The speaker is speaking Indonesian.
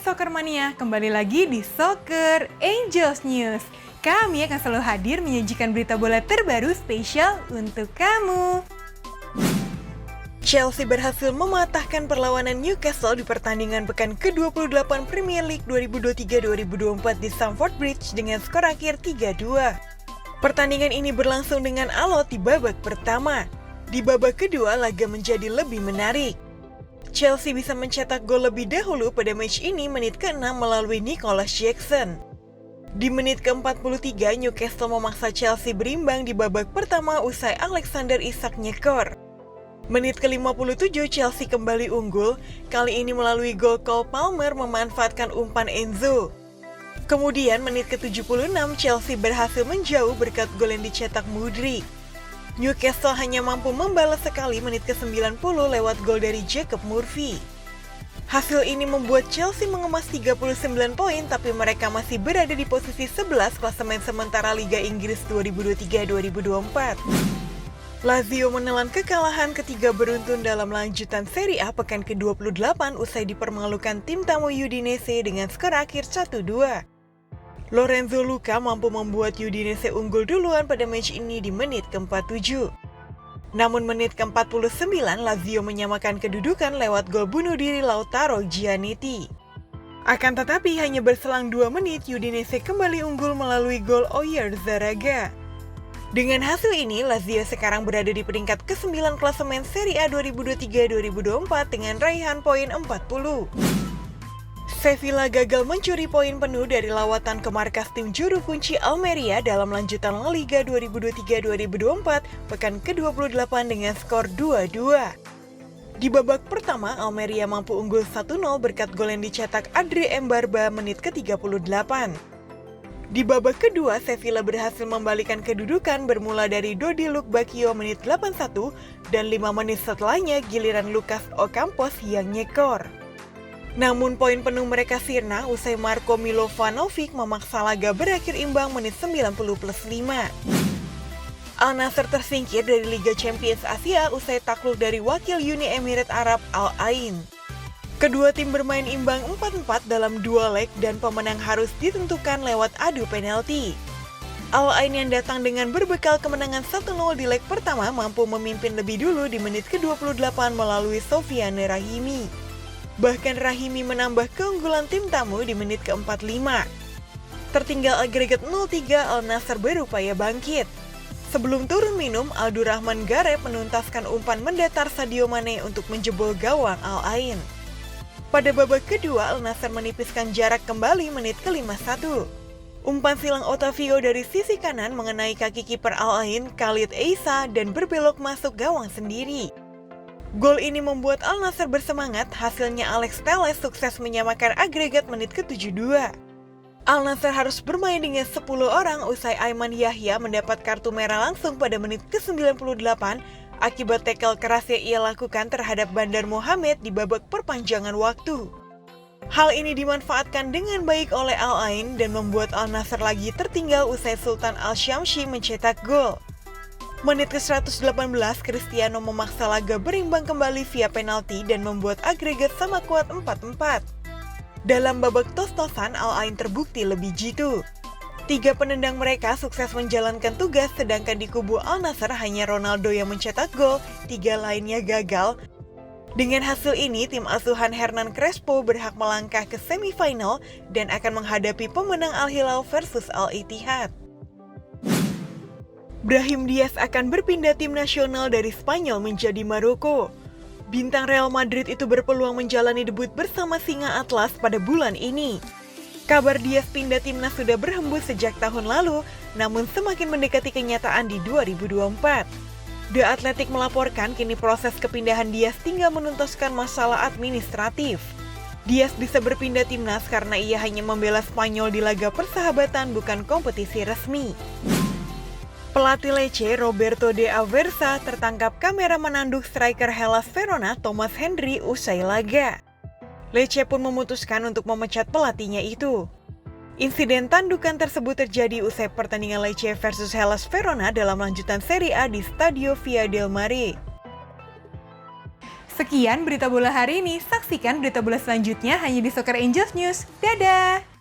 Soccer Mania, kembali lagi di Soccer Angels News. Kami akan selalu hadir menyajikan berita bola terbaru spesial untuk kamu. Chelsea berhasil mematahkan perlawanan Newcastle di pertandingan pekan ke-28 Premier League 2023-2024 di Stamford Bridge dengan skor akhir 3-2. Pertandingan ini berlangsung dengan alot di babak pertama. Di babak kedua, laga menjadi lebih menarik. Chelsea bisa mencetak gol lebih dahulu pada match ini menit ke-6 melalui Nicholas Jackson. Di menit ke-43, Newcastle memaksa Chelsea berimbang di babak pertama usai Alexander Isak nyekor. Menit ke-57, Chelsea kembali unggul, kali ini melalui gol Cole Palmer memanfaatkan umpan Enzo. Kemudian menit ke-76, Chelsea berhasil menjauh berkat gol yang dicetak Mudryk. Newcastle hanya mampu membalas sekali menit ke-90 lewat gol dari Jacob Murphy. Hasil ini membuat Chelsea mengemas 39 poin, tapi mereka masih berada di posisi 11 klasemen sementara Liga Inggris 2023-2024. Lazio menelan kekalahan ketiga beruntun dalam lanjutan Serie A pekan ke-28 usai dipermalukan tim tamu Udinese dengan skor akhir 1-2. Lorenzo Luca mampu membuat Udinese unggul duluan pada match ini di menit ke-47. Namun menit ke-49, Lazio menyamakan kedudukan lewat gol bunuh diri Lautaro Giannetti. Akan tetapi hanya berselang 2 menit, Udinese kembali unggul melalui gol Oyarzabal. Dengan hasil ini, Lazio sekarang berada di peringkat ke-9 klasemen Serie A 2023-2024 dengan raihan poin 40. Sevilla gagal mencuri poin penuh dari lawatan ke markas tim juru kunci Almeria dalam lanjutan La Liga 2023-2024 pekan ke-28 dengan skor 2-2. Di babak pertama, Almeria mampu unggul 1-0 berkat gol yang dicetak Adrien Mbarba menit ke-38. Di babak kedua, Sevilla berhasil membalikan kedudukan bermula dari Dodi Lukebakio menit 81 dan 5 menit setelahnya giliran Lucas Ocampos yang nyekor. Namun poin penuh mereka sirna usai Marko Milovanovic memaksa laga berakhir imbang menit 90+5. Al Nassr tersingkir dari Liga Champions Asia usai takluk dari wakil Uni Emirat Arab Al Ain. Kedua tim bermain imbang 4-4 dalam 2 leg dan pemenang harus ditentukan lewat adu penalti. Al Ain yang datang dengan berbekal kemenangan 1-0 di leg pertama mampu memimpin lebih dulu di menit ke-28 melalui Sofiane Rahimi. Bahkan Rahimi menambah keunggulan tim tamu di menit ke-45. Tertinggal agregat 0-3, Al Nassr berupaya bangkit. Sebelum turun minum, Abdurrahman Gareb menuntaskan umpan mendatar Sadio Mane untuk menjebol gawang Al Ain. Pada babak kedua, Al Nassr menipiskan jarak kembali menit ke-51. Umpan silang Otavio dari sisi kanan mengenai kaki kiper Al Ain, Khalid Eissa, dan berbelok masuk gawang sendiri. Gol ini membuat Al Nassr bersemangat, hasilnya Alex Telles sukses menyamakan agregat menit ke-72. Al Nassr harus bermain dengan 10 orang usai Aiman Yahya mendapat kartu merah langsung pada menit ke-98 akibat tackle keras yang ia lakukan terhadap Bandar Mohamed di babak perpanjangan waktu. Hal ini dimanfaatkan dengan baik oleh Al Ain dan membuat Al Nassr lagi tertinggal usai Sultan Al-Shamsi mencetak gol. Menit ke-118, Cristiano memaksa laga berimbang kembali via penalti dan membuat agregat sama kuat 4-4. Dalam babak tos-tosan, Al Ain terbukti lebih jitu. 3 penendang mereka sukses menjalankan tugas, sedangkan di kubu Al Nassr hanya Ronaldo yang mencetak gol, 3 lainnya gagal. Dengan hasil ini, tim asuhan Hernan Crespo berhak melangkah ke semifinal dan akan menghadapi pemenang Al Hilal versus Al Ittihad. Brahim Diaz akan berpindah tim nasional dari Spanyol menjadi Maroko. Bintang Real Madrid itu berpeluang menjalani debut bersama Singa Atlas pada bulan ini. Kabar Diaz pindah timnas sudah berhembus sejak tahun lalu, namun semakin mendekati kenyataan di 2024. The Athletic melaporkan kini proses kepindahan Diaz tinggal menuntaskan masalah administratif. Diaz bisa berpindah timnas karena ia hanya membela Spanyol di laga persahabatan bukan kompetisi resmi. Pelatih Lecce Roberto de Aversa tertangkap kamera menanduk striker Hellas Verona Thomas Hendry usai laga. Lecce pun memutuskan untuk memecat pelatihnya itu. Insiden tandukan tersebut terjadi usai pertandingan Lecce versus Hellas Verona dalam lanjutan Serie A di Stadio Via del Mare. Sekian berita bola hari ini, saksikan berita bola selanjutnya hanya di Soccer Angels News. Dadah!